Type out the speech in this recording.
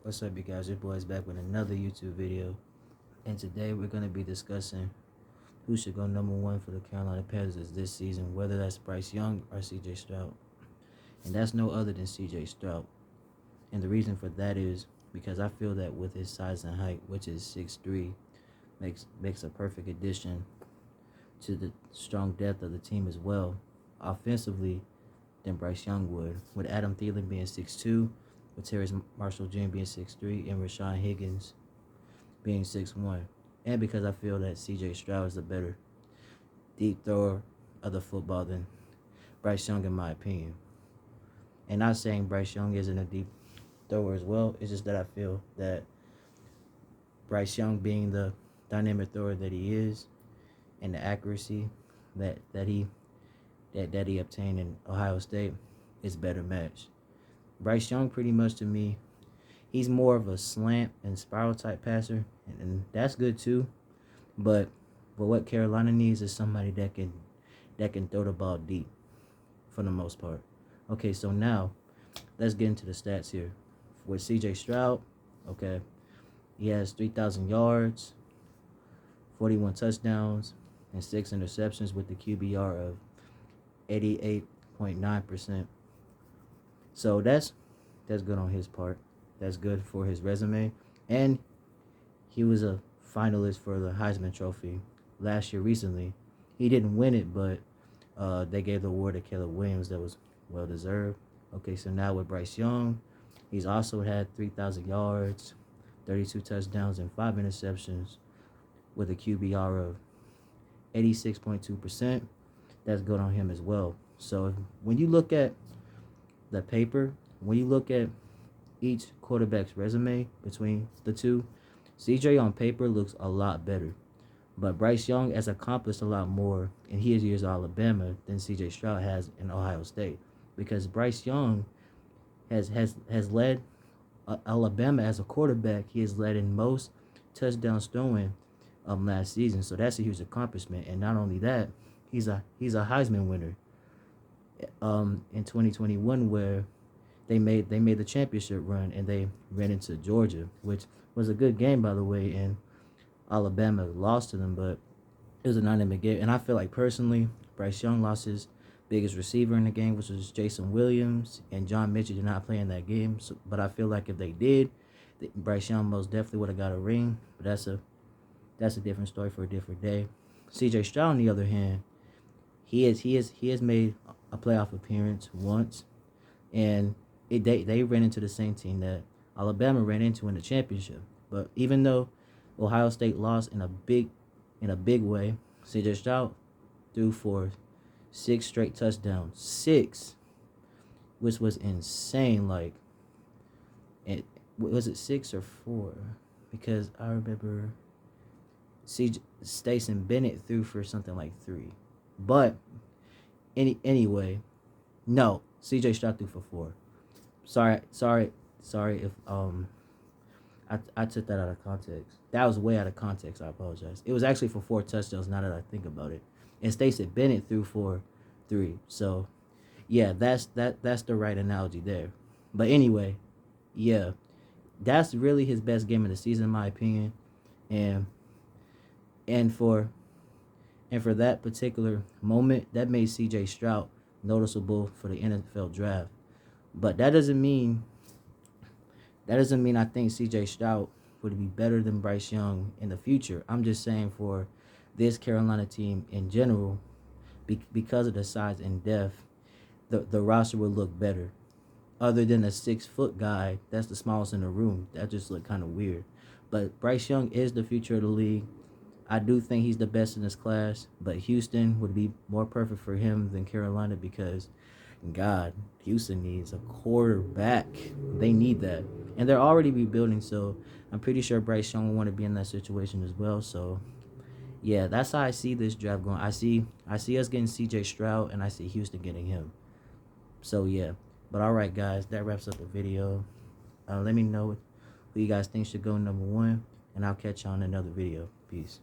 What's up, you guys? Your boy's back with another YouTube video, and today we're going to be discussing who should go #1 for the Carolina Panthers this season, whether that's Bryce Young or CJ Stroud. And that's no other than CJ Stroud. And the reason for that is because I feel that with his size and height, which is 6'3", makes a perfect addition to the strong depth of the team as well, offensively, than Bryce Young would. With Adam Thielen being 6'2", with Terrace Marshall Jr. being 6'3", and Rashawn Higgins being 6'1". And because I feel that CJ Stroud is a better deep thrower of the football than Bryce Young, in my opinion. And not saying Bryce Young isn't a deep thrower as well. It's just that I feel that Bryce Young, being the dynamic thrower that he is, and the accuracy that he obtained in Ohio State, is better matched. Bryce Young, pretty much to me, he's more of a slant and spiral type passer, and that's good too. But what Carolina needs is somebody that can throw the ball deep for the most part. Okay, so now let's get into the stats here. With CJ Stroud, okay, he has 3,000 yards, 41 touchdowns, and 6 interceptions with the QBR of 88.9%. So that's good on his part. That's good for his resume. And he was a finalist for the Heisman Trophy last year recently. He didn't win it, but they gave the award to Caleb Williams. That was well deserved. Okay, so now with Bryce Young, he's also had 3,000 yards, 32 touchdowns, and 5 interceptions with a QBR of 86.2%. That's good on him as well. So when you look at the paper, when you look at each quarterback's resume between the two, CJ on paper looks a lot better. But Bryce Young has accomplished a lot more in his years at Alabama than CJ Stroud has in Ohio State. Because Bryce Young has led Alabama as a quarterback. He has led in most touchdowns throwing last season. So that's a huge accomplishment. And not only that, he's a Heisman winner in 2021, where they made the championship run and they ran into Georgia, which was a good game, by the way, and Alabama lost to them, but it was a dynamic game. And I feel like personally, Bryce Young lost his biggest receiver in the game, which was Jason Williams, and John Mitchell did not play in that game. So, but I feel like if they did, Bryce Young most definitely would have got a ring. But that's a different story for a different day. CJ Stroud, on the other hand, he has made a playoff appearance once, and they ran into the same team that Alabama ran into in the championship. But even though Ohio State lost in a big way, CJ Stroud threw for 6 straight touchdowns, 6, which was insane. Like, was it 6 or 4? Because I remember Stacey Bennett threw for something like 3. But anyway, no, CJ Stroud threw for 4. Sorry if I took that out of context. That was way out of context. I apologize. It was actually for 4 touchdowns, now that I think about it. And Stacey Bennett threw for 3. So yeah, that's the right analogy there. But anyway, yeah, that's really his best game of the season, in my opinion. And for that particular moment, that made CJ Stroud noticeable for the NFL draft. But that doesn't mean I think CJ Stroud would be better than Bryce Young in the future. I'm just saying for this Carolina team in general, because of the size and depth, the roster would look better. Other than a 6-foot guy, that's the smallest in the room. That just looked kind of weird. But Bryce Young is the future of the league. I do think he's the best in his class, but Houston would be more perfect for him than Carolina because, God, Houston needs a quarterback. They need that. And they're already rebuilding, so I'm pretty sure Bryce Young will want to be in that situation as well. So, yeah, that's how I see this draft going. I see us getting CJ Stroud, and I see Houston getting him. So, yeah. But, all right, guys, that wraps up the video. Let me know who you guys think should go #1, and I'll catch you on another video. Peace.